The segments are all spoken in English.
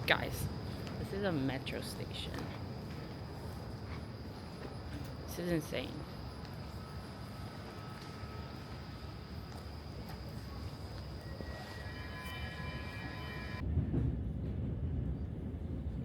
Guys, this is a metro station. This is insane.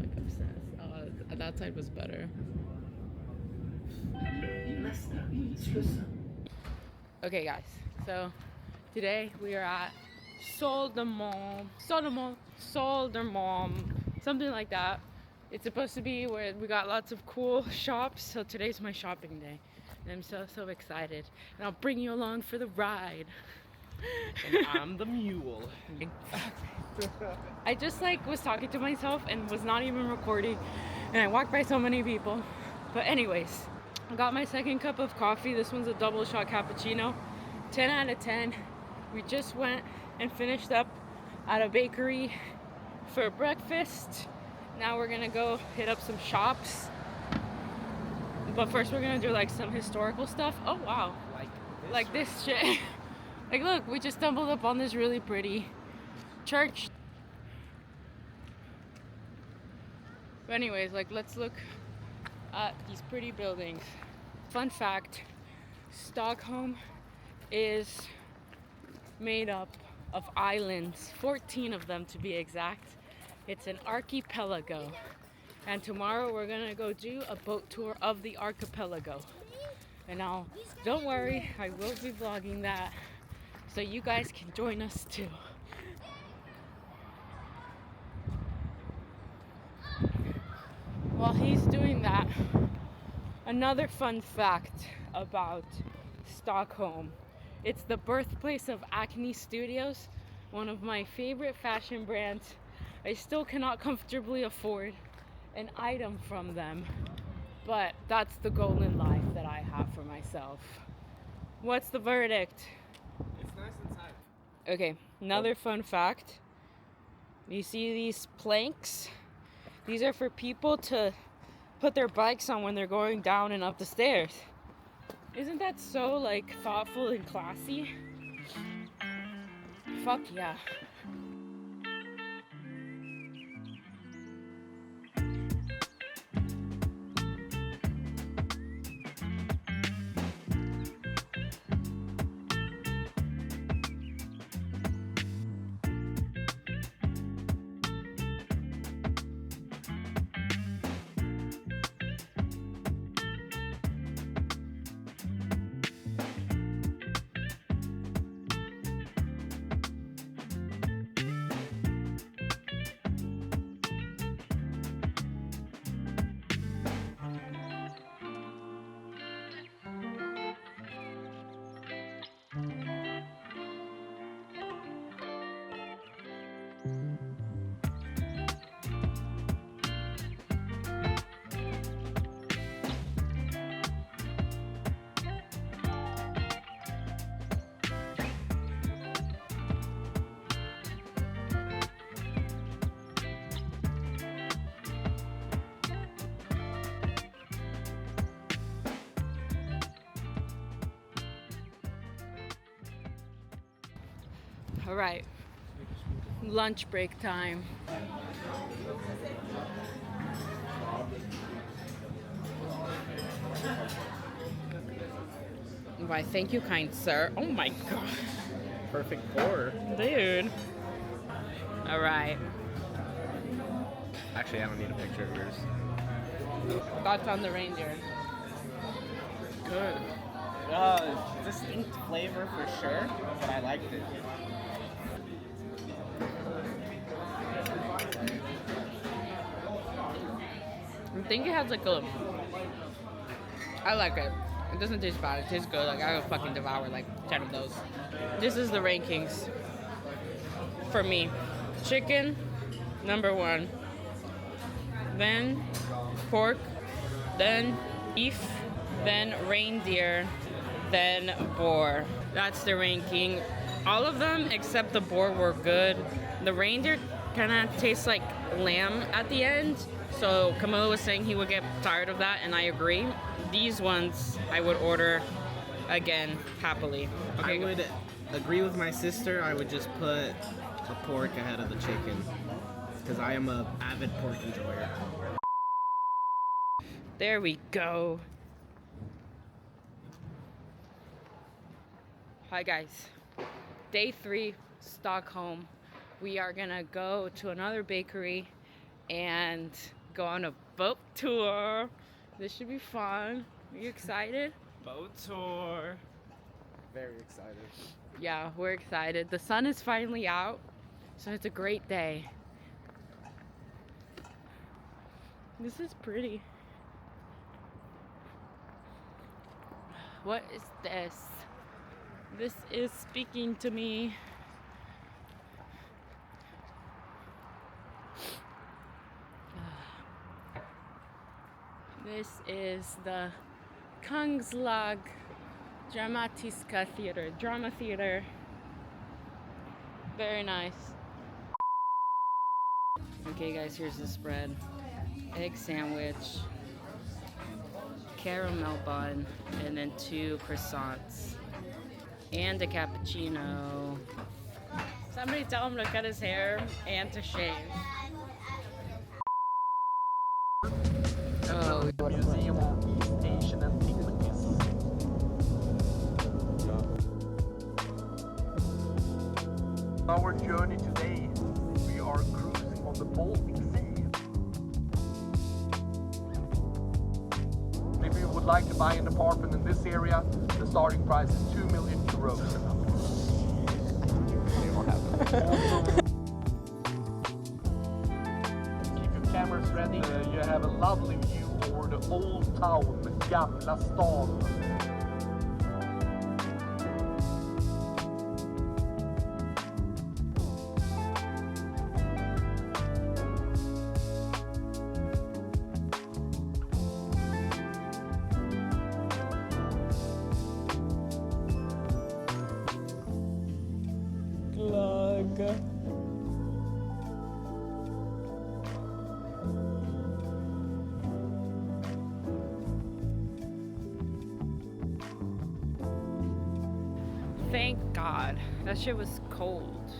Like obsessed. That side was better. Okay guys, so today we are at Stockholm, something like that. It's supposed to be where we got lots of cool shops, so today's my shopping day. And I'm so excited. And I'll bring you along for the ride. And I'm the mule. I just was talking to myself and was not even recording. And I walked by so many people. But anyways, I got my second cup of coffee. This one's a double shot cappuccino. 10 out of 10. We just went and finished up at a bakery for breakfast. Now we're gonna go hit up some shops. But first we're gonna do some historical stuff. Oh wow. Like this shit. Look, we just stumbled up on this really pretty church. But anyways, let's look at these pretty buildings. Fun fact, Stockholm is made up of islands, 14 of them to be exact. It's an archipelago. And tomorrow we're gonna go do a boat tour of the archipelago. And now, don't worry, I will be vlogging that so you guys can join us too. While he's doing that, another fun fact about Stockholm. It's the birthplace of Acne Studios, one of my favorite fashion brands. I still cannot comfortably afford an item from them, but that's the goal in life that I have for myself. What's the verdict? It's nice inside. Okay, another fun fact. You see these planks? These are for people to put their bikes on when they're going down and up the stairs. Isn't that so thoughtful and classy? Fuck yeah. All right, lunch break time. Why, thank you, kind sir. Oh my god. Perfect pour. Dude. All right. Actually, I don't need a picture of yours. Thoughts on the reindeer? Good. Distinct flavor for sure, but I liked it. I think it has I like it. It doesn't taste bad. It tastes good. I would fucking devour 10 of those. This is the rankings for me. Chicken, number 1. Then pork, then beef, then reindeer, then boar. That's the ranking. All of them except the boar were good. The reindeer kind of tastes like lamb at the end. So Camilla was saying he would get tired of that, and I agree. These ones I would order again happily. Okay, I would agree with my sister. I would just put the pork ahead of the chicken. because I am a avid pork enjoyer. There we go. Hi guys. Day 3, Stockholm. We are gonna go to another bakery and go on a boat tour. This should be fun. Are you excited? Boat tour. Very excited. Yeah, we're excited. The sun is finally out, so it's a great day. This is pretty. What is this? This is speaking to me. This is the Kungslag Dramatiska Theater. Drama theater. Very nice. Okay guys, here's the spread. Egg sandwich, caramel bun, and then 2 croissants. And a cappuccino. Somebody tell him to cut his hair and to shave. Oh, Museum of East Asian Antiquities. Our journey today, we are cruising on the Baltic Sea. If you would like to buy an apartment in this area, the starting price is 2 million euros. Keep your cameras ready. You have a lovely view over the old town, Gamla stan. thank God. That shit was cold.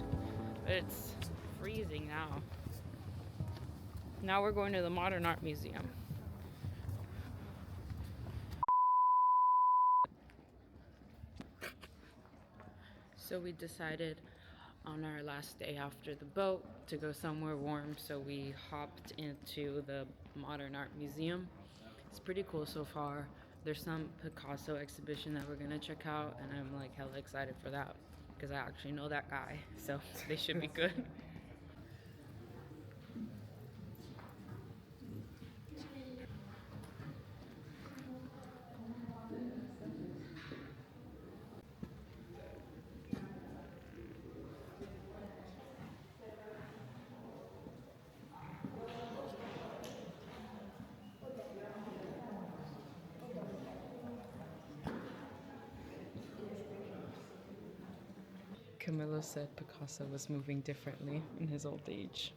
But it's freezing now. Now we're going to the Modern Art Museum. So we decided on our last day after the boat to go somewhere warm, so we hopped into the Modern Art Museum. It's pretty cool so far. There's some Picasso exhibition that we're gonna check out, and I'm like hella excited for that because I actually know that guy, so they should be good. Camilo said Picasso was moving differently in his old age.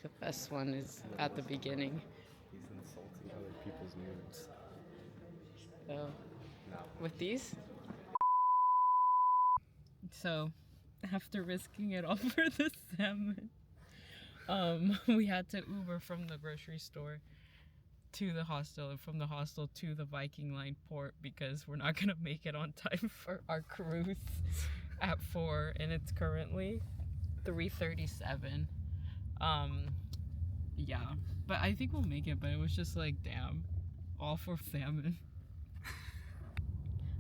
The best one is at the beginning. He's insulting other people's moods. Oh. No. With these? So, after risking it all for the salmon, we had to Uber from the grocery store to the hostel, and from the hostel to the Viking Line port because we're not gonna make it on time for our cruise at 4, and it's currently 3:37. Yeah, but I think we'll make it. But it was just like, damn, all for salmon.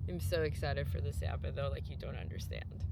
I'm so excited for the salmon though, like you don't understand.